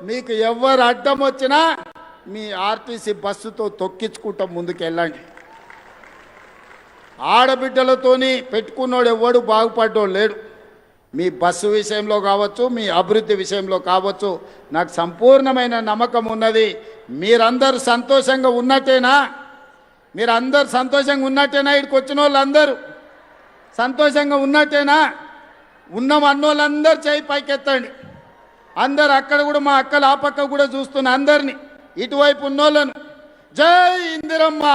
మీకు ఎవరు అడ్డం వచ్చినా మీ ఆర్టీసీ బస్సుతో తొక్కించుకుంటూ ముందుకెళ్ళండి. ఆడబిడ్డలతోని పెట్టుకున్నోడు ఎవడు బాగుపడ్డోడు లేడు. మీ బస్సు విషయంలో కావచ్చు, మీ అభివృద్ధి విషయంలో కావచ్చు, నాకు సంపూర్ణమైన నమ్మకం ఉన్నది. మీరందరూ సంతోషంగా ఉన్నట్టేనా? మీరందరూ సంతోషంగా ఉన్నట్టేనా? ఇక్కడికి వచ్చిన వాళ్ళందరూ సంతోషంగా ఉన్నట్టేనా? ఉన్నాం అన్నోళ్ళందరూ చేయి పైకెత్తండి. అందరు అక్కడ కూడా మా అక్కలు ఆ పక్క కూడా చూస్తున్న అందరినీ, ఇటువైపు ఉన్నోళ్ళను జై ఇందిరమ్మ,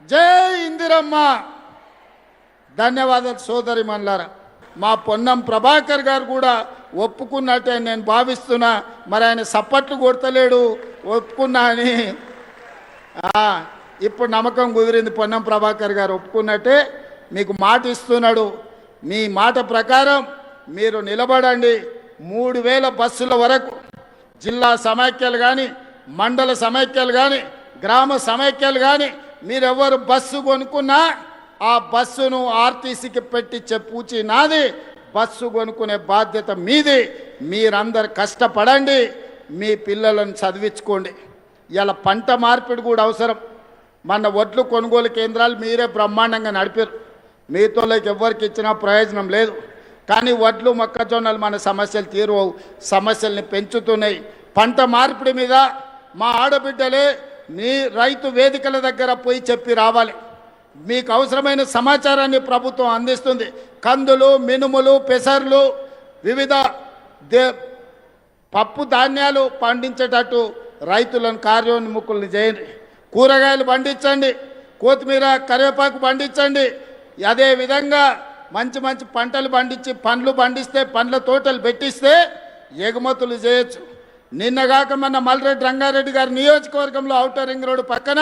జై ఇందిరమ్మ. ధన్యవాదాలు సోదరి మన్లారా. మా పొన్నం ప్రభాకర్ గారు కూడా ఒప్పుకున్నట్టే నేను భావిస్తున్నా. మరి ఆయన సప్పట్లు కొడతలేడు ఒప్పుకున్నా అని. ఇప్పుడు నమ్మకం కుదిరింది. పొన్నం ప్రభాకర్ గారు ఒప్పుకున్నట్టే మీకు మాట ఇస్తున్నాడు. మీ మాట ప్రకారం మీరు నిలబడండి. 3000 బస్సుల వరకు జిల్లా సమైక్యాలు కానీ, మండల సమైక్యాలు కానీ, గ్రామ సమైక్యాలు కానీ, మీరెవరు బస్సు కొనుక్కున్నా ఆ బస్సును ఆర్టీసీకి పెట్టించే పూచి నాది. బస్సు కొనుక్కునే బాధ్యత మీది. మీరందరు కష్టపడండి, మీ పిల్లలను చదివించుకోండి. ఇలా పంట మార్పిడి కూడా అవసరం. మన వడ్లు కొనుగోలు కేంద్రాలు మీరే బ్రహ్మాండంగా నడిపారు. మీతోళ్ళకి ఎవరికి ఇచ్చినా ప్రయోజనం లేదు. కానీ వడ్లు మొక్కజొన్నలు మన సమస్యలు తీరువవు, సమస్యల్ని పెంచుతున్నాయి. పంట మార్పిడి మీద మా ఆడబిడ్డలే మీ రైతు వేదికల దగ్గర పోయి చెప్పి రావాలి. మీకు అవసరమైన సమాచారాన్ని ప్రభుత్వం అందిస్తుంది. కందులు, మినుములు, పెసర్లు, వివిధ పప్పు ధాన్యాలు పండించేటట్టు రైతులను కార్యోన్ముఖులను చేయండి. కూరగాయలు పండించండి, కొత్తిమీర, కరివేపాకు పండించండి. అదేవిధంగా మంచి మంచి పంటలు పండించి, పండ్లు పండిస్తే, పండ్ల తోటలు పెట్టిస్తే ఎగుమతులు చేయొచ్చు. నిన్నగాక మన మల్రెడ్డి రంగారెడ్డి గారి నియోజకవర్గంలో ఔటర్ రింగ్ రోడ్డు పక్కన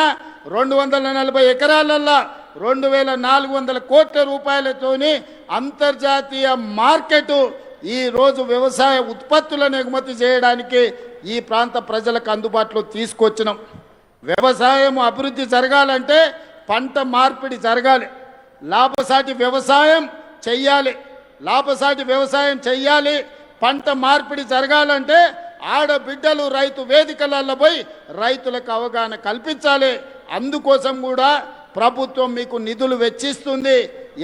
240 ఎకరాలల్లో 2400 కోట్ల రూపాయలతోని అంతర్జాతీయ మార్కెట్ ఈరోజు వ్యవసాయ ఉత్పత్తులను ఎగుమతి చేయడానికి ఈ ప్రాంత ప్రజలకు అందుబాటులో తీసుకొచ్చినాం. వ్యవసాయం అభివృద్ధి జరగాలంటే పంట మార్పిడి జరగాలి. లాభసాటి వ్యవసాయం చెయ్యాలి. లాభసాటి వ్యవసాయం చెయ్యాలి. పంట మార్పిడి జరగాలంటే ఆడబిడ్డలు రైతు వేదికలలో పోయి రైతులకు అవగాహన కల్పించాలి. అందుకోసం కూడా ప్రభుత్వం మీకు నిధులు వెచ్చిస్తుంది.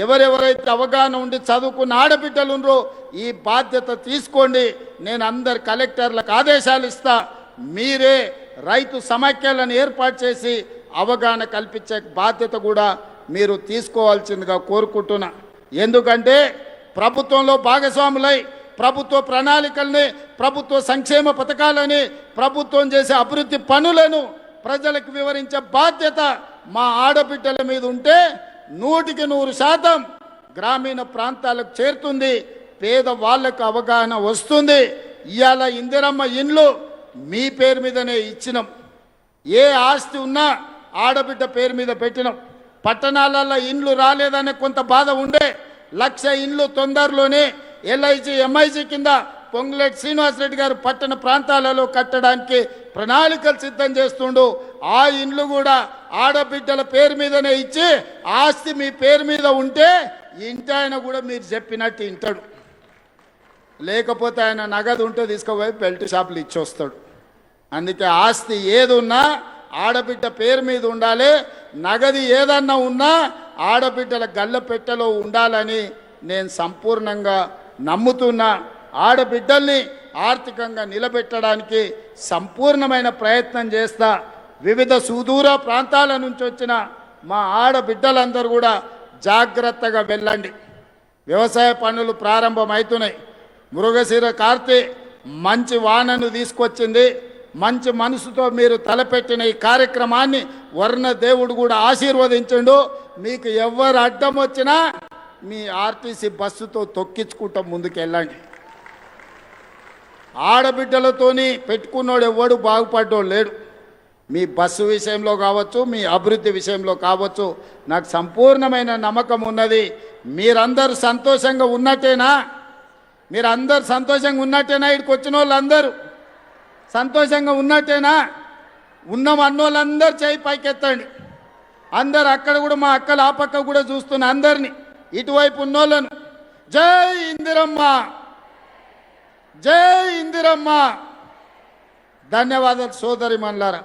ఎవరెవరైతే అవగాహన ఉండి చదువుకున్న ఆడబిడ్డలు ఉన్నారో ఈ బాధ్యత తీసుకోండి. నేను అందరు కలెక్టర్లకు ఆదేశాలు ఇస్తా. మీరే రైతు సమైక్యాలను ఏర్పాటు చేసి అవగాహన కల్పించే బాధ్యత కూడా మీరు తీసుకోవాల్సిందిగా కోరుకుంటున్నా. ఎందుకంటే ప్రభుత్వంలో భాగస్వాములై ప్రభుత్వ ప్రణాళికల్ని, ప్రభుత్వ సంక్షేమ పథకాలని, ప్రభుత్వం చేసే అభివృద్ధి పనులను ప్రజలకు వివరించే బాధ్యత మా ఆడబిడ్డల మీద ఉంటే 100% గ్రామీణ ప్రాంతాలకు చేరుతుంది. పేద వాళ్లకు అవగాహన వస్తుంది. ఇవాళ ఇందిరమ్మ ఇండ్లు మీ పేరు మీదనే ఇచ్చినాం. ఏ ఆస్తి ఉన్నా ఆడబిడ్డ పేరు మీద పెట్టినాం. పట్టణాలలో ఇండ్లు రాలేదనే కొంత బాధ ఉండే. 1,00,000 ఇండ్లు తొందరలోనే LIG MIG కింద పొంగులేటి శ్రీనివాసరెడ్డి గారు పట్టణ ప్రాంతాలలో కట్టడానికి ప్రణాళికలు సిద్ధం చేస్తుండు. ఆ ఇండ్లు కూడా ఆడబిడ్డల పేరు మీదనే ఇచ్చి ఆస్తి మీ పేరు మీద ఉంటే ఇంటి ఆయన కూడా మీరు చెప్పినట్టు ఇంటాడు. లేకపోతే ఆయన నగదు ఉంటే తీసుకుపోయి బెల్ట్ షాపులు ఇచ్చొస్తాడు. అందుకే ఆస్తి ఏది ఉన్నా ఆడబిడ్డ పేరు మీద ఉండాలి. నగది ఏదన్నా ఉన్నా ఆడబిడ్డల గల్లపెట్టెలో ఉండాలని నేను సంపూర్ణంగా నమ్ముతున్నా. ఆడబిడ్డల్ని ఆర్థికంగా నిలబెట్టడానికి సంపూర్ణమైన ప్రయత్నం చేస్తా. వివిధ సుదూర ప్రాంతాల నుంచి వచ్చిన మా ఆడబిడ్డలందరూ కూడా జాగ్రత్తగా వెళ్ళండి. వ్యవసాయ పనులు ప్రారంభమవుతున్నాయి. మృగశిర కార్తె మంచి వానను తీసుకొచ్చింది. మంచి మనసుతో మీరు తలపెట్టిన ఈ కార్యక్రమాన్ని వర్ణ దేవుడు కూడా ఆశీర్వదించండు. మీకు ఎవరు అడ్డం వచ్చినా మీ ఆర్టీసీ బస్సుతో తొక్కించుకుంటూ ముందుకెళ్ళండి. ఆడబిడ్డలతోని పెట్టుకున్నోడు ఎవడు బాగుపడ్డోడు లేడు. మీ బస్సు విషయంలో కావచ్చు, మీ అభివృద్ధి విషయంలో కావచ్చు, నాకు సంపూర్ణమైన నమ్మకం ఉన్నది. మీరందరూ సంతోషంగా ఉన్నట్టేనా? మీరందరూ సంతోషంగా ఉన్నట్టేనా? ఇక్కడికి వచ్చిన వాళ్ళందరూ సంతోషంగా ఉన్నట్టేనా? ఉన్నాం అన్నోళ్ళందరూ చేయి పైకెత్తండి. అందరు అక్కడ కూడా మా అక్కలు ఆ పక్క కూడా చూస్తున్న అందరినీ, ఇటువైపు ఉన్నోళ్ళను జై ఇందిరమ్మ, జై ఇందిరమ్మ. ధన్యవాదాలు సోదరి మన్లారా.